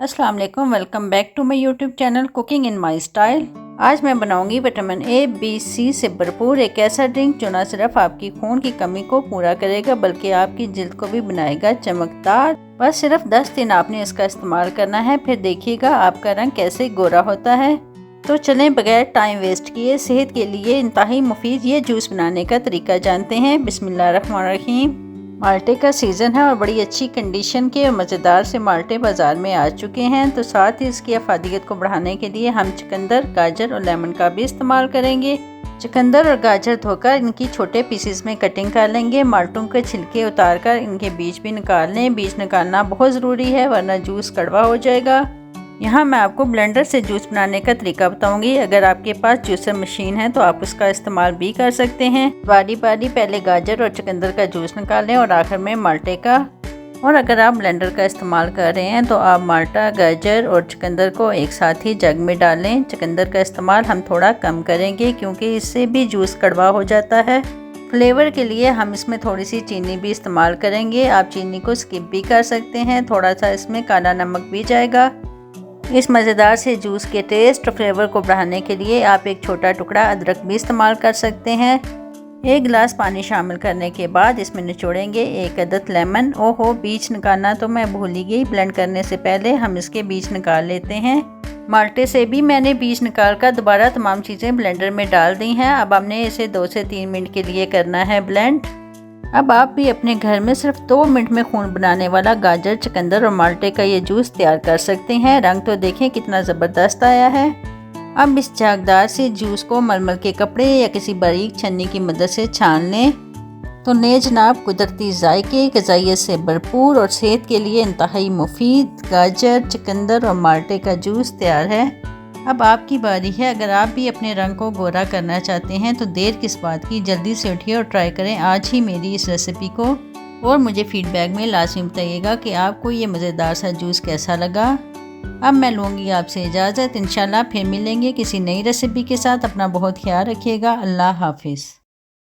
अस्सलाम वालेकुम, welcome back to my YouTube channel cooking in my style. आज मैं बनाऊंगी विटामिन ए, बी, सी से भरपूर एक ऐसा ड्रिंक जो न सिर्फ आपकी खून की कमी को पूरा करेगा बल्कि आपकी जिल्द को भी बनाएगा चमकदार। बस सिर्फ 10 दिन आपने इसका इस्तेमाल करना है, फिर देखिएगा आपका रंग कैसे गोरा होता है। तो चलें बगैर टाइम वेस्ट किए सेहत के लिए इंतहाई मुफीद ये जूस बनाने का तरीका जानते हैं। बिस्मिल्लाहिर्रहमानिर्रहीम। माल्टे का सीज़न है और बड़ी अच्छी कंडीशन के और मज़ेदार से माल्टे बाज़ार में आ चुके हैं। तो साथ ही इसकी अफादियत को बढ़ाने के लिए हम चुकंदर, गाजर और लेमन का भी इस्तेमाल करेंगे। चुकंदर और गाजर धोकर इनकी छोटे पीसेस में कटिंग कर लेंगे। माल्टों के छिलके उतार कर इनके बीज भी निकाल लें। बीज निकालना बहुत ज़रूरी है वरना जूस कड़वा हो जाएगा। यहाँ मैं आपको ब्लेंडर से जूस बनाने का तरीका बताऊंगी। अगर आपके पास जूसर मशीन है तो आप उसका इस्तेमाल भी कर सकते हैं। बारी बारी पहले गाजर और चुकंदर का जूस निकालें और आखिर में माल्टे का। और अगर आप ब्लेंडर का इस्तेमाल कर रहे हैं तो आप माल्टा, गाजर और चुकंदर को एक साथ ही जग में डालें। चुकंदर का इस्तेमाल हम थोड़ा कम करेंगे क्योंकि इससे भी जूस कड़वा हो जाता है। फ्लेवर के लिए हम इसमें थोड़ी सी चीनी भी इस्तेमाल करेंगे। आप चीनी को स्किप भी कर सकते हैं, थोड़ा सा इसमें काला नमक भी जाएगा। इस मज़ेदार से जूस के टेस्ट और फ्लेवर को बढ़ाने के लिए आप एक छोटा टुकड़ा अदरक भी इस्तेमाल कर सकते हैं। 1 गिलास पानी शामिल करने के बाद इसमें निचोड़ेंगे 1 अदद लेमन। ओहो, बीज निकालना तो मैं भूल ही गई। ब्लेंड करने से पहले हम इसके बीज निकाल लेते हैं। माल्टे से भी मैंने बीज निकाल कर दोबारा तमाम चीज़ें ब्लेंडर में डाल दी हैं। अब हमने इसे 2 से 3 मिनट के लिए करना है ब्लेंड। अब आप भी अपने घर में सिर्फ 2 मिनट में खून बनाने वाला गाजर, चुकंदर और माल्टे का ये जूस तैयार कर सकते हैं। रंग तो देखें कितना ज़बरदस्त आया है। अब इस झागदार से जूस को मलमल के कपड़े या किसी बारीक छन्नी की मदद से छान लें। तो ने जनाब कुदरती जायके, ग़िज़ाइयत से भरपूर और सेहत के लिए इंतहाई मुफीद गाजर, चुकंदर और माल्टे का जूस तैयार है। अब आपकी बारी है। अगर आप भी अपने रंग को गोरा करना चाहते हैं तो देर किस बात की, जल्दी से उठिए और ट्राई करें आज ही मेरी इस रेसिपी को। और मुझे फीडबैक में लाजमी बताइएगा कि आपको ये मज़ेदार सा जूस कैसा लगा। अब मैं लूँगी आपसे इजाज़त। इंशाल्लाह फिर मिलेंगे किसी नई रेसिपी के साथ। अपना बहुत ख्याल रखिएगा। अल्लाह हाफिज़।